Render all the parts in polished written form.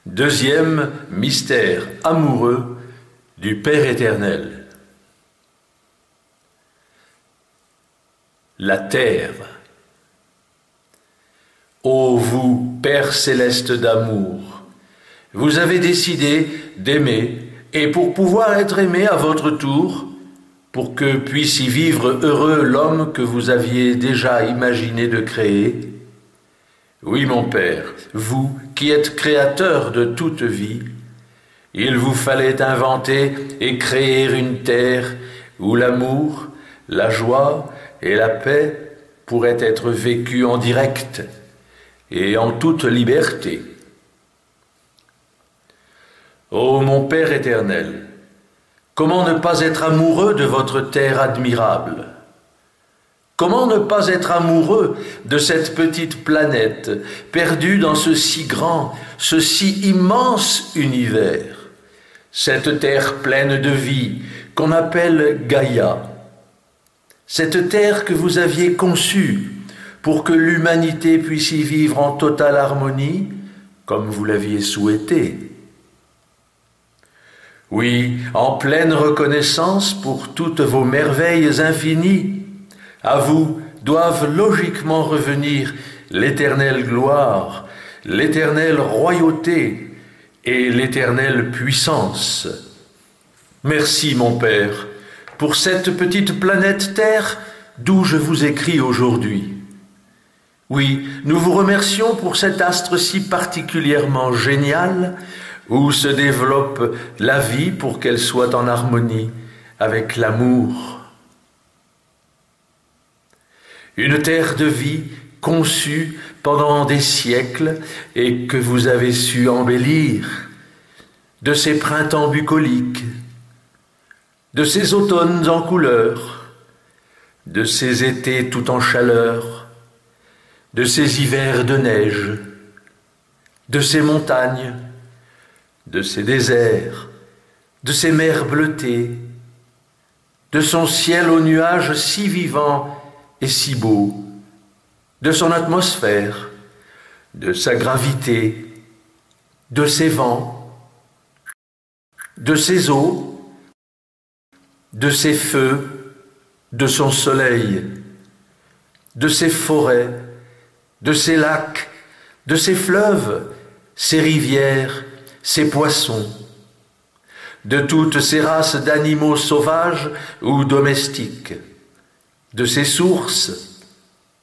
Deuxième mystère amoureux du Père éternel. La terre. Ô vous, Père céleste d'amour, vous avez décidé d'aimer, et pour pouvoir être aimé à votre tour, pour que puisse y vivre heureux l'homme que vous aviez déjà imaginé de créer. Oui, mon Père, vous qui êtes créateur de toute vie, il vous fallait inventer et créer une terre où l'amour, la joie et la paix pourraient être vécus en direct et en toute liberté. Ô mon Père éternel, comment ne pas être amoureux de votre terre admirable? Comment ne pas être amoureux de cette petite planète perdue dans ce si grand, ce si immense univers, cette terre pleine de vie qu'on appelle Gaïa, cette terre que vous aviez conçue pour que l'humanité puisse y vivre en totale harmonie, comme vous l'aviez souhaité. Oui, en pleine reconnaissance pour toutes vos merveilles infinies, à vous doivent logiquement revenir l'éternelle gloire, l'éternelle royauté et l'éternelle puissance. Merci, mon Père, pour cette petite planète Terre d'où je vous écris aujourd'hui. Oui, nous vous remercions pour cet astre si particulièrement génial où se développe la vie pour qu'elle soit en harmonie avec l'amour. Une terre de vie conçue pendant des siècles et que vous avez su embellir, de ces printemps bucoliques, de ces automnes en couleurs, de ces étés tout en chaleur, de ces hivers de neige, de ces montagnes, de ces déserts, de ces mers bleutées, de son ciel aux nuages si vivant et si beau, de son atmosphère, de sa gravité, de ses vents, de ses eaux, de ses feux, de son soleil, de ses forêts, de ses lacs, de ses fleuves, ses rivières, ses poissons, de toutes ces races d'animaux sauvages ou domestiques, de ses sources,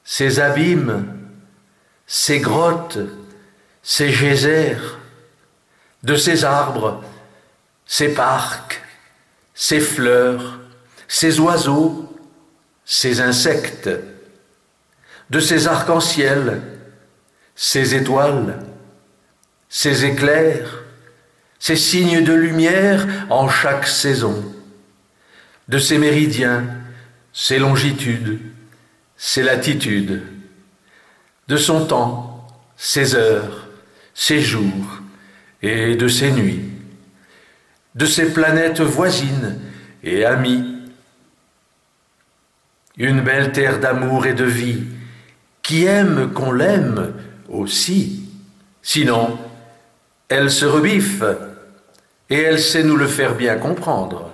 ses abîmes, ses grottes, ses geysers, de ses arbres, ses parcs, ses fleurs, ses oiseaux, ses insectes, de ses arcs-en-ciel, ses étoiles, ses éclairs, ses signes de lumière en chaque saison, de ses méridiens, ses longitudes, ses latitudes, de son temps, ses heures, ses jours et de ses nuits, de ses planètes voisines et amies. Une belle terre d'amour et de vie qui aime qu'on l'aime aussi, sinon elle se rebiffe et elle sait nous le faire bien comprendre.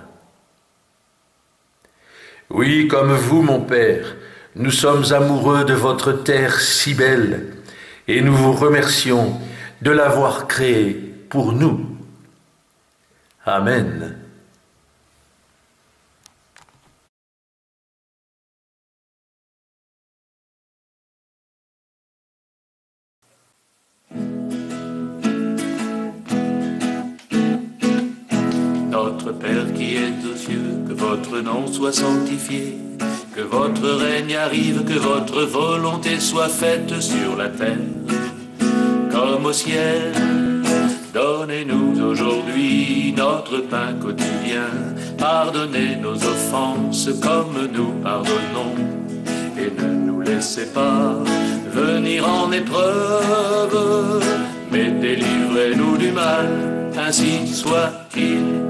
Oui, comme vous, mon Père, nous sommes amoureux de votre terre si belle, et nous vous remercions de l'avoir créée pour nous. Amen. Notre Père qui es aux cieux, que votre nom soit sanctifié, que votre règne arrive, que votre volonté soit faite sur la terre comme au ciel. Donnez-nous aujourd'hui notre pain quotidien, pardonnez nos offenses comme nous pardonnons, et ne nous laissez pas venir en épreuve, mais délivrez-nous du mal, ainsi soit-il.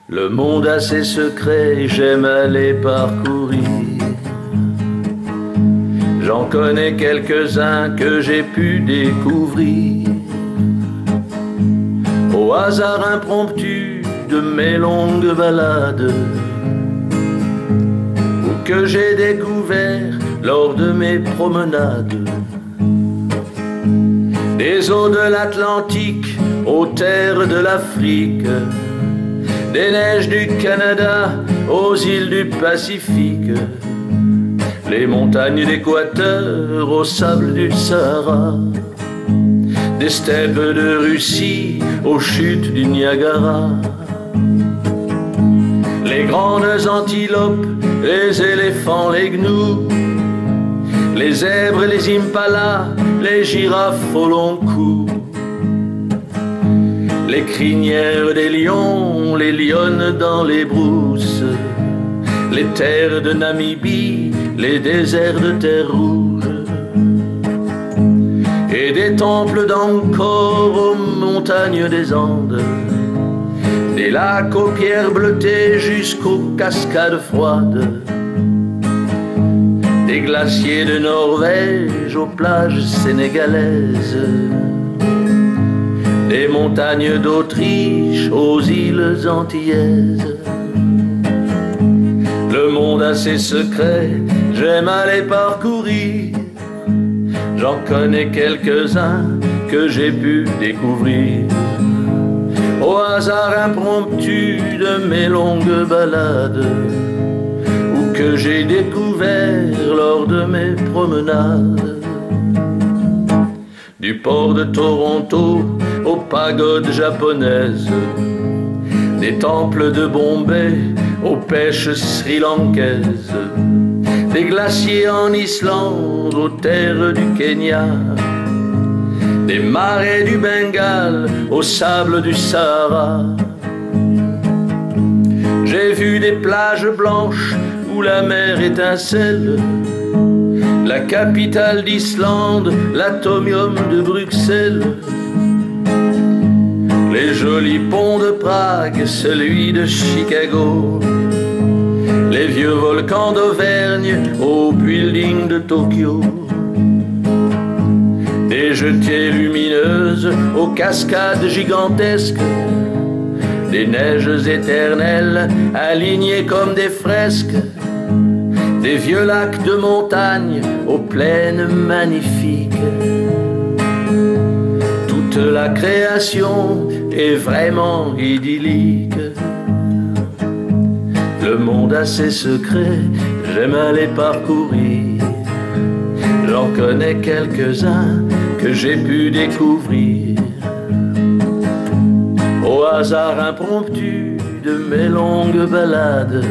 Le monde a ses secrets, j'aime à les parcourir. J'en connais quelques-uns que j'ai pu découvrir au hasard impromptu de mes longues balades, ou que j'ai découvert lors de mes promenades. Des eaux de l'Atlantique aux terres de l'Afrique, des neiges du Canada aux îles du Pacifique, les montagnes d'Équateur aux sables du Sahara, des steppes de Russie aux chutes du Niagara, les grandes antilopes, les éléphants, les gnous, les zèbres, les impalas, les girafes au long cou, les crinières des lions, les lionnes dans les brousses, les terres de Namibie, les déserts de terre rouge, et des temples d'Angkor aux montagnes des Andes, des lacs aux pierres bleutées jusqu'aux cascades froides, des glaciers de Norvège aux plages sénégalaises, des montagnes d'Autriche aux îles antillaises. Le monde a ses secrets, j'aime à les parcourir. J'en connais quelques-uns que j'ai pu découvrir au hasard impromptu de mes longues balades, ou que j'ai découvert lors de mes promenades. Du port de Toronto aux pagodes japonaises, des temples de Bombay aux pêches sri-lankaises, des glaciers en Islande aux terres du Kenya, des marais du Bengale aux sables du Sahara. J'ai vu des plages blanches où la mer étincelle, la capitale d'Islande, l'atomium de Bruxelles, les jolis ponts de Prague, celui de Chicago, les vieux volcans d'Auvergne aux buildings de Tokyo, des jetées lumineuses aux cascades gigantesques, des neiges éternelles alignées comme des fresques, des vieux lacs de montagne aux plaines magnifiques. Toute la création est vraiment idyllique. Le monde a ses secrets, j'aime à les parcourir. J'en connais quelques-uns que j'ai pu découvrir au hasard impromptu de mes longues balades,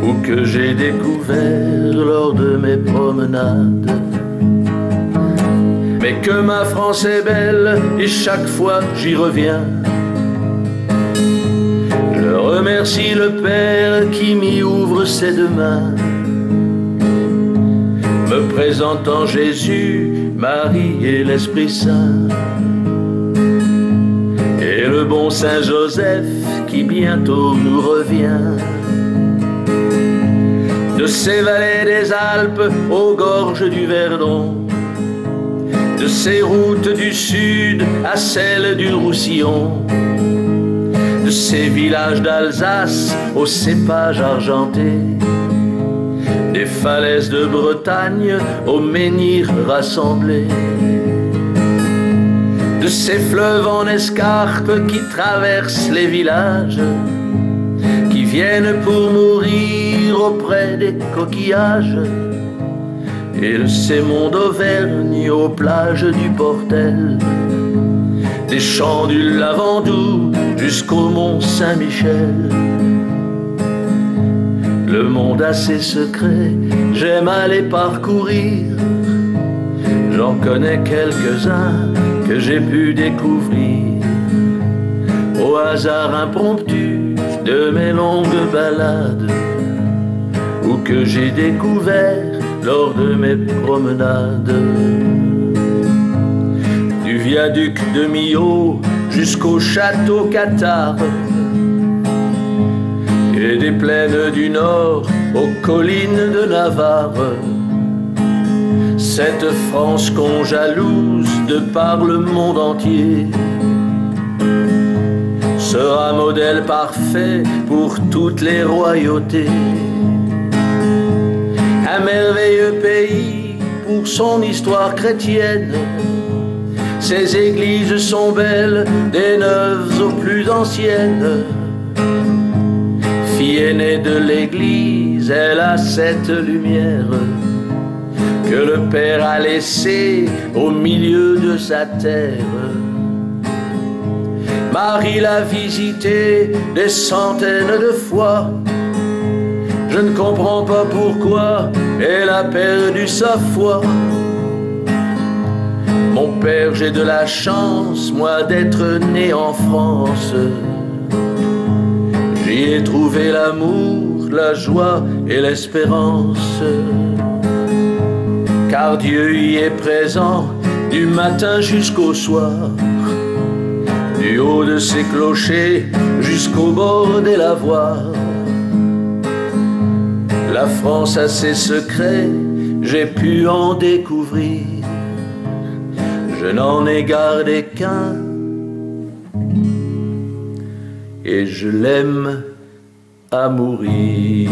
ou que j'ai découvert lors de mes promenades. Mais que ma France est belle et chaque fois j'y reviens. Je remercie le Père qui m'y ouvre ses deux mains, me présentant Jésus, Marie et l'Esprit Saint, et le bon Saint Joseph qui bientôt nous revient. De ces vallées des Alpes aux gorges du Verdon, de ces routes du sud à celles du Roussillon, de ces villages d'Alsace aux cépages argentés, des falaises de Bretagne aux menhirs rassemblés, de ces fleuves en escarpe qui traversent les villages, qui viennent pour mourir auprès des coquillages, et de ces monts d'Auvergne aux plages du Portel, des champs du Lavandou jusqu'au mont Saint-Michel. Le monde a ses secrets, j'aime à les parcourir. J'en connais quelques-uns que j'ai pu découvrir au hasard impromptu de mes longues balades, ou que j'ai découvert lors de mes promenades. Du viaduc de Millau jusqu'au château Cathare, et des plaines du Nord aux collines de Navarre. Cette France qu'on jalouse de par le monde entier sera modèle parfait pour toutes les royautés. Un merveilleux pays pour son histoire chrétienne. Ses églises sont belles, des neuves aux plus anciennes. Fille aînée de l'église, elle a cette lumière que le Père a laissée au milieu de sa terre. Marie l'a visitée des centaines de fois. Je ne comprends pas pourquoi elle a perdu sa foi. Mon père, j'ai de la chance, moi, d'être né en France. J'y ai trouvé l'amour, la joie et l'espérance. Car Dieu y est présent du matin jusqu'au soir, du haut de ses clochers jusqu'au bord des lavoirs. La France a ses secrets, j'ai pu en découvrir. Je n'en ai gardé qu'un, et je l'aime à mourir.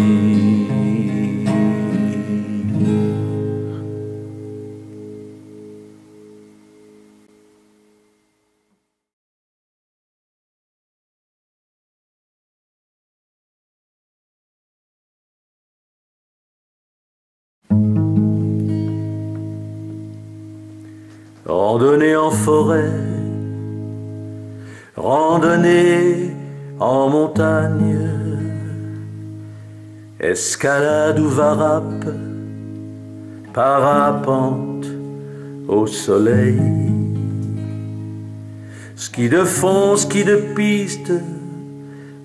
Randonnée en forêt, randonnée en montagne, escalade ou varap, parapente au soleil, ski de fond, ski de piste,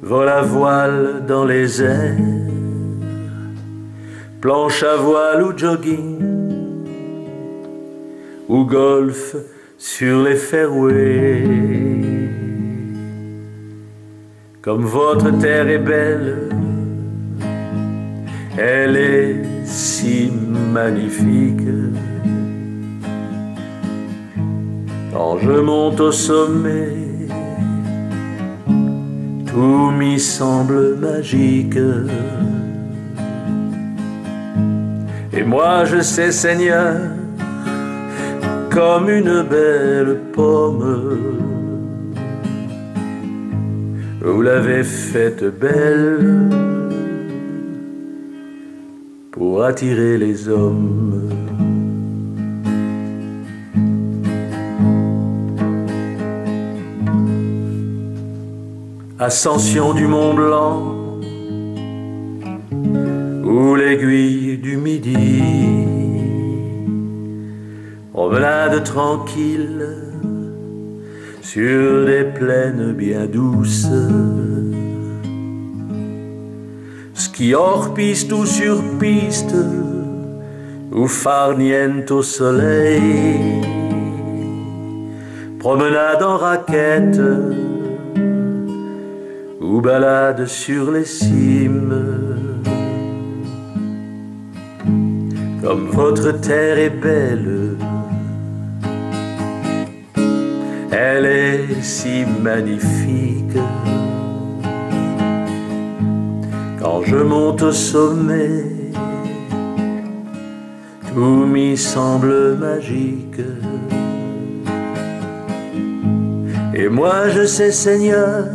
vol à voile dans les airs, planche à voile ou jogging, ou golf sur les fairways. Comme votre terre est belle, elle est si magnifique. Quand je monte au sommet, tout m'y semble magique. Et moi je sais, Seigneur, comme une belle pomme, vous l'avez faite belle pour attirer les hommes. Ascension du Mont Blanc ou l'aiguille du Midi, promenade tranquille sur des plaines bien douces, ski hors piste ou sur piste, ou farniente au soleil, promenade en raquette, ou balade sur les cimes. Comme votre terre est belle, elle est si magnifique. Quand je monte au sommet, tout m'y semble magique. Et moi je sais, Seigneur,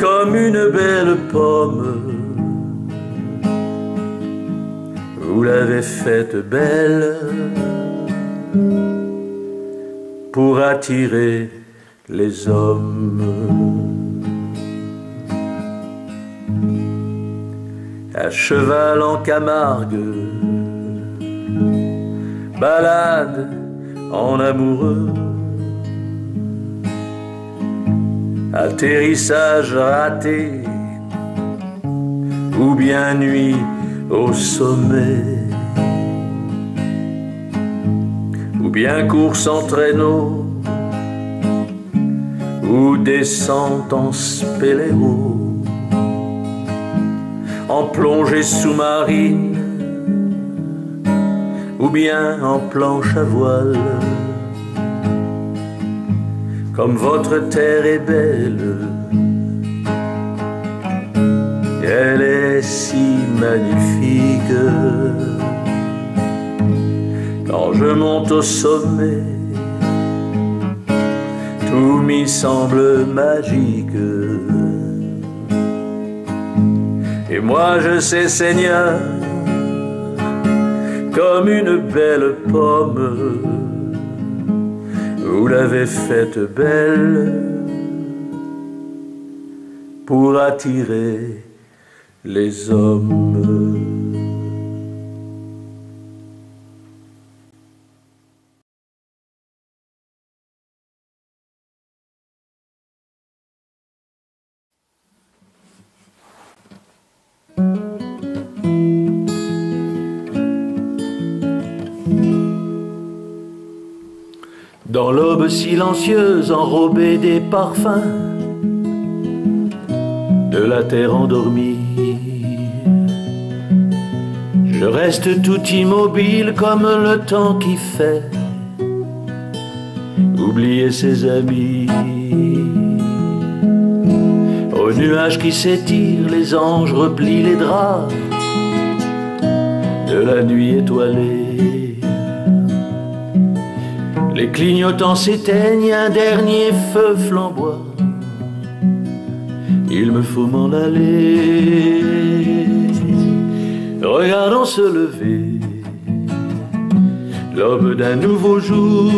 comme une belle pomme, vous l'avez faite belle pour attirer les hommes. À cheval en Camargue, balade en amoureux, atterrissage raté, ou bien nuit au sommet, ou bien course en traîneau, ou descente en spéléo, en plongée sous-marine, ou bien en planche à voile. Comme votre terre est belle, elle est si magnifique. Quand je monte au sommet, tout m'y semble magique. Et moi je sais, Seigneur, comme une belle pomme, vous l'avez faite belle pour attirer les hommes. Dans l'aube silencieuse enrobée des parfums de la terre endormie, je reste tout immobile comme le temps qui fait oublier ses amis. Aux nuages qui s'étirent, les anges replient les draps de la nuit étoilée. Les clignotants s'éteignent, un dernier feu flamboie. Il me faut m'en aller. Regardons se lever l'aube d'un nouveau jour.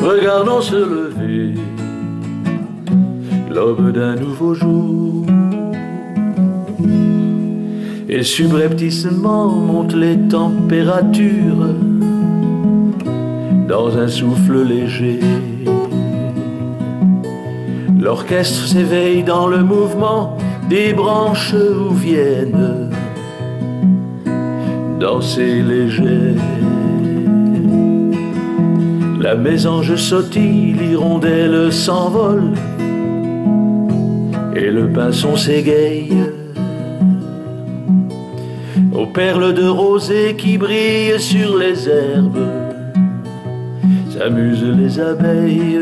Regardons se lever l'aube d'un nouveau jour. Et subrepticement montent les températures dans un souffle léger. L'orchestre s'éveille dans le mouvement des branches où viennent danser léger. La mésange sautille, l'hirondelle s'envole et le pinson s'égaye. Aux perles de rosée qui brillent sur les herbes s'amusent les abeilles.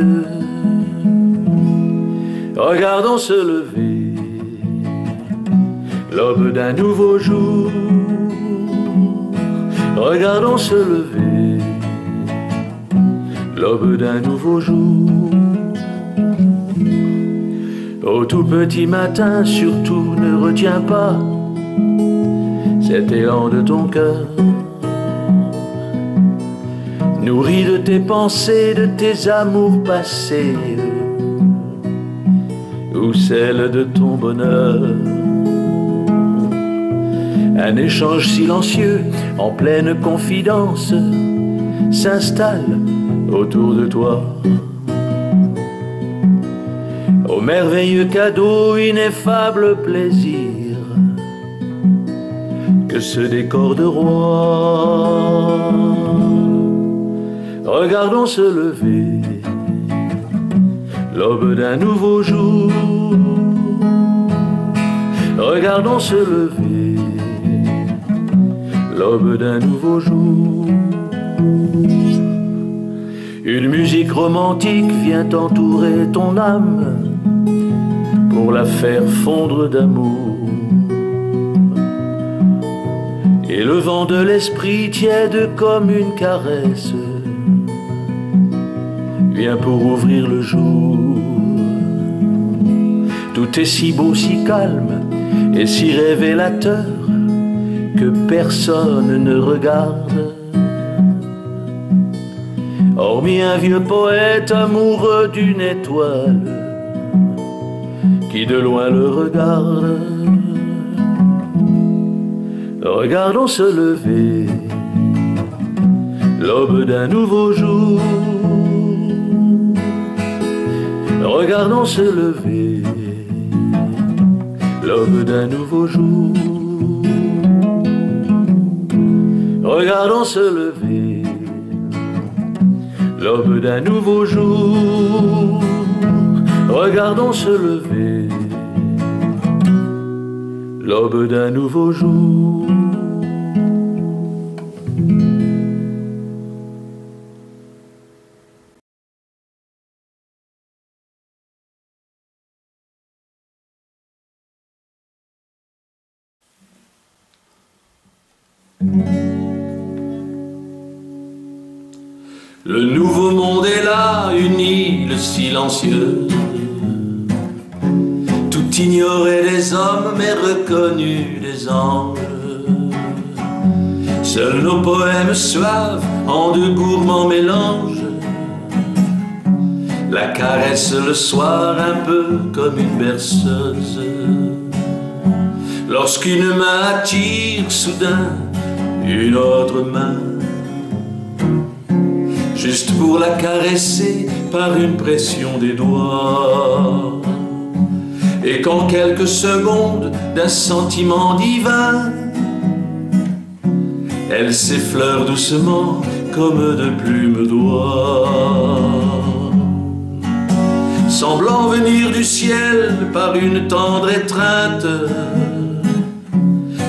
Regardons se lever l'aube d'un nouveau jour. Regardons se lever l'aube d'un nouveau jour. Au tout petit matin, surtout ne retiens pas cet élan de ton cœur, nourri de tes pensées, de tes amours passés, ou celle de ton bonheur. Un échange silencieux, en pleine confidence, s'installe autour de toi. Au merveilleux cadeau, ineffable plaisir, que ce décor de roi. Regardons se lever l'aube d'un nouveau jour. Regardons se lever l'aube d'un nouveau jour. Une musique romantique vient entourer ton âme pour la faire fondre d'amour. Et le vent de l'esprit tiède comme une caresse vient pour ouvrir le jour. Tout est si beau, si calme et si révélateur que personne ne regarde, hormis un vieux poète amoureux d'une étoile qui de loin le regarde. Regardons se lever l'aube d'un nouveau jour. Regardons se lever l'aube d'un nouveau jour. Regardons se lever l'aube d'un nouveau jour. Regardons se lever l'aube d'un nouveau jour. Le nouveau monde est là, une île silencieuse. Tout ignoré des hommes, mais reconnu des anges. Seuls nos poèmes suaves, en de gourmands mélanges, la caresse le soir un peu comme une berceuse. Lorsqu'une main attire soudain une autre main, juste pour la caresser par une pression des doigts. Et qu'en quelques secondes d'un sentiment divin, elle s'effleure doucement comme de plumes d'oie, semblant venir du ciel par une tendre étreinte.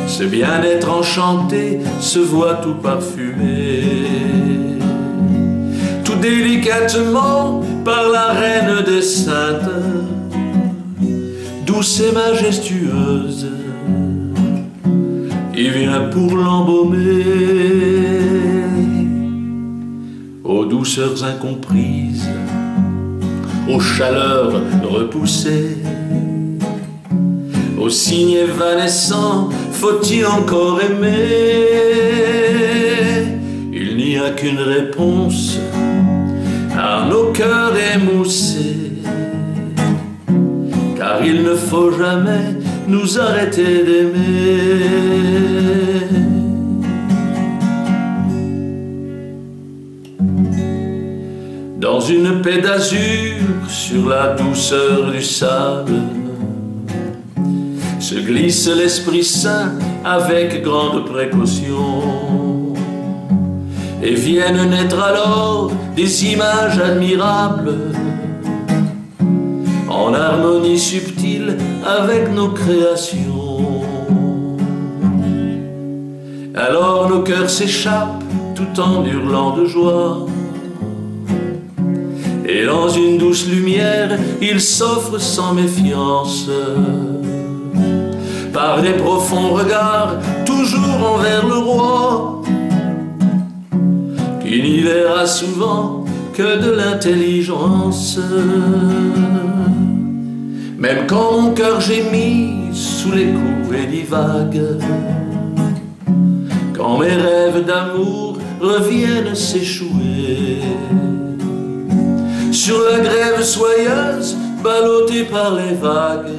Ce bien-être enchanté se voit tout parfumé, tout délicatement par la reine des saintes, douce et majestueuse, il vient pour l'embaumer aux douceurs incomprises, aux chaleurs repoussées, aux signes évanescents. Faut-il encore aimer? Il n'y a qu'une réponse à nos cœurs émoussés, car il ne faut jamais nous arrêter d'aimer. Dans une paix d'azur sur la douceur du sable, se glisse l'Esprit Saint avec grande précaution, et viennent naître alors des images admirables, en harmonie subtile avec nos créations. Alors nos cœurs s'échappent tout en hurlant de joie, et dans une douce lumière ils s'offrent sans méfiance, par des profonds regards toujours envers le roi, qui n'y verra souvent que de l'intelligence. Même quand mon cœur gémit sous les courées divagues, quand mes rêves d'amour reviennent s'échouer sur la grève soyeuse ballottée par les vagues,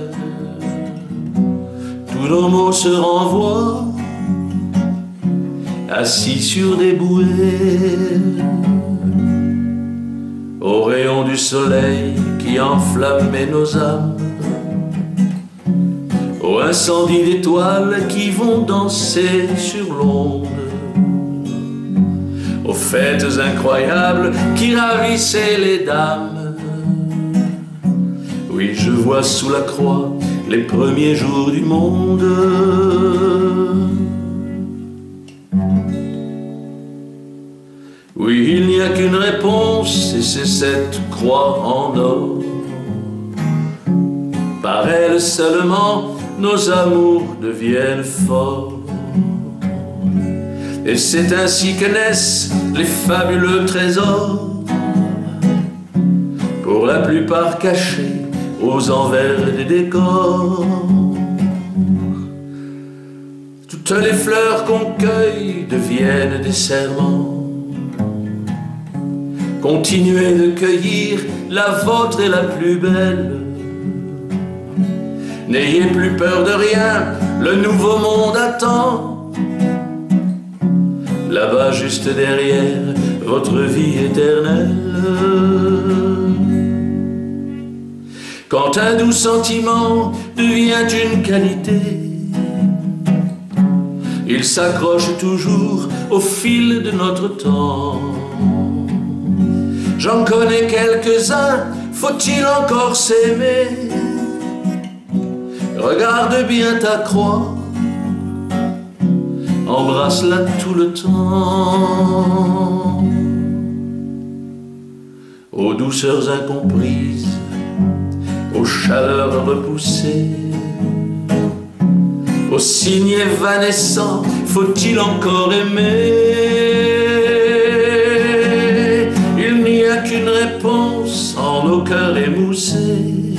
tous nos mots se renvoient, assis sur des bouées, aux rayons du soleil qui enflammait nos âmes, aux incendies d'étoiles qui vont danser sur l'onde, aux fêtes incroyables qui ravissaient les dames. Oui, je vois sous la croix les premiers jours du monde. Oui, il n'y a qu'une réponse, et c'est cette croix en or. Par elle seulement, nos amours deviennent forts. Et c'est ainsi que naissent les fabuleux trésors, pour la plupart cachés aux envers des décors. Toutes les fleurs qu'on cueille deviennent des serments. Continuez de cueillir, la vôtre est la plus belle. N'ayez plus peur de rien, le nouveau monde attend. Là-bas juste derrière, votre vie éternelle. Quand un doux sentiment devient une qualité, il s'accroche toujours au fil de notre temps. J'en connais quelques-uns, faut-il encore s'aimer? Regarde bien ta croix, embrasse-la tout le temps. Aux douceurs incomprises, aux chaleurs repoussées, aux signes évanescents, faut-il encore aimer? Il n'y a qu'une réponse en nos cœurs émoussés,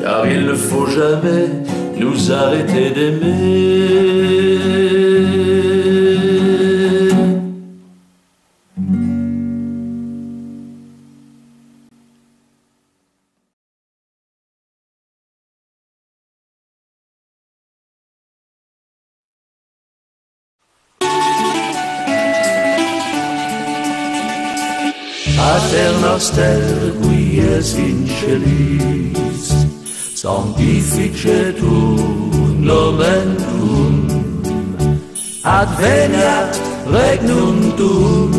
car il ne faut jamais nous arrêter d'aimer. Pater noster qui es in celis, sanctificetur nomen tuum, adveniat regnum tuum,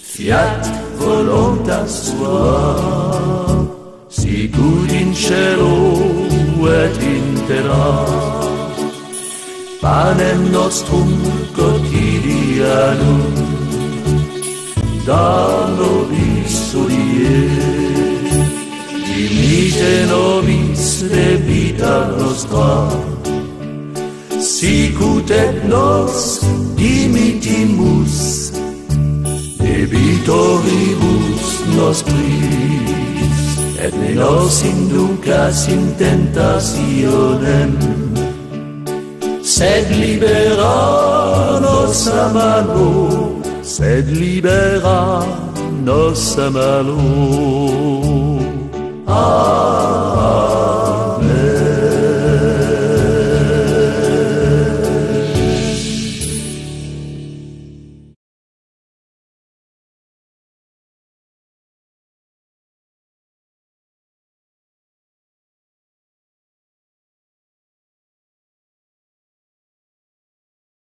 fiat voluntas tua, sicut in cielo et in terra. Panem nostrum quotidianum da nobis hodie, dimitte nobis debita nostra, sicut et nos dimittimus debitoribus nostris, et ne nos inducas in tentationem, sed libera nos a malo, sed libera nos a malo.